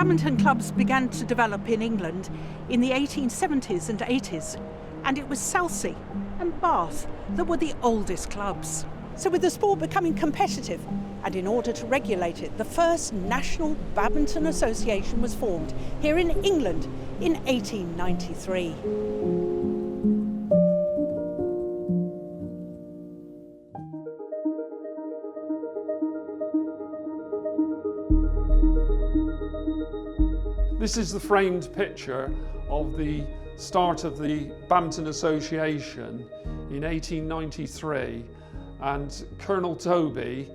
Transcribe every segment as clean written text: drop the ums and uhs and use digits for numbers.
Badminton clubs began to develop in England in the 1870s and 80s, and it was Southsea and Bath that were the oldest clubs. So with the sport becoming competitive, and in order to regulate it, the first National Badminton Association was formed here in England in 1893. This is the framed picture of the start of the Badminton Association in 1893, and Colonel Toby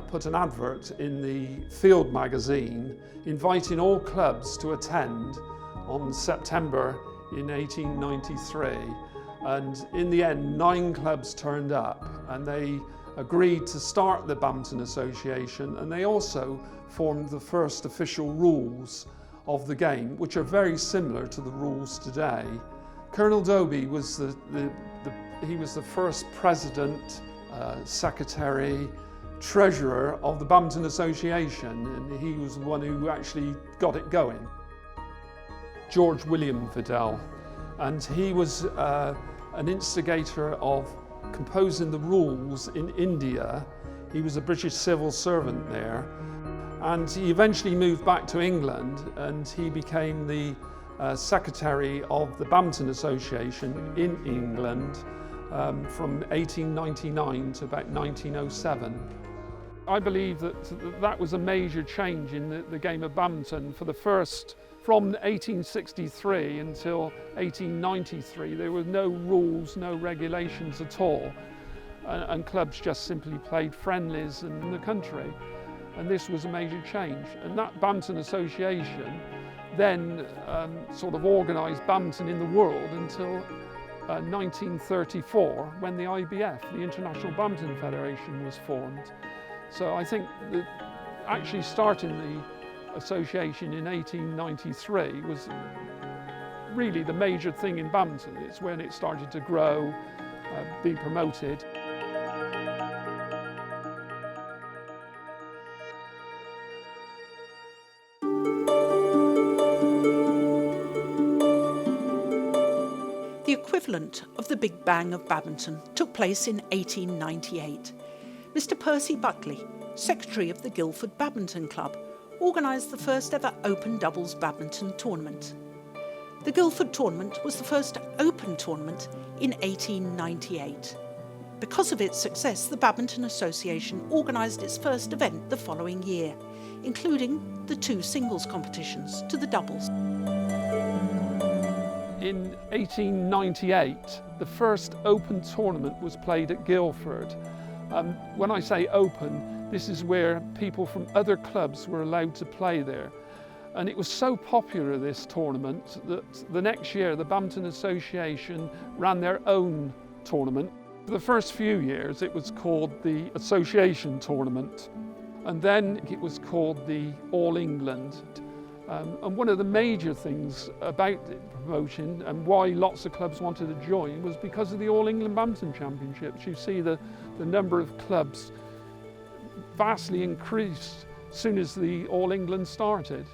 put an advert in the Field magazine inviting all clubs to attend on September in 1893, and in the end 9 clubs turned up and they agreed to start the Badminton Association, and they also formed the first official rules of the game, which are very similar to the rules today. Colonel Doby was the first president, secretary, treasurer of the Badminton Association, and he was the one who actually got it going. George William Vidal, and he was an instigator of composing the rules in India. He was a British civil servant there, and he eventually moved back to England, and he became the secretary of the Badminton Association in England from 1899 to about 1907. I believe that was a major change in the game of badminton. For the first, from 1863 until 1893, there were no rules, no regulations at all, and clubs just simply played friendlies in the country. And this was a major change. And that Badminton Association then sort of organised badminton in the world until 1934, when the IBF, the International Badminton Federation, was formed. So I think that actually starting the association in 1893 was really the major thing in badminton. It's when it started to grow, be promoted. The equivalent of the Big Bang of badminton took place in 1898. Mr. Percy Buckley, secretary of the Guildford Badminton Club, organised the first ever open doubles badminton tournament. The Guildford tournament was the first open tournament in 1898. Because of its success, the Badminton Association organised its first event the following year, including the 2 singles competitions to the doubles. In 1898, the first open tournament was played at Guildford. When I say open, this is where people from other clubs were allowed to play there. And it was so popular, this tournament, that the next year the Badminton Association ran their own tournament. For the first few years it was called the Association Tournament, and then it was called the All England. And one of the major things about the promotion and why lots of clubs wanted to join was because of the All England Badminton Championships. You see the number of clubs vastly increased as soon as the All England started.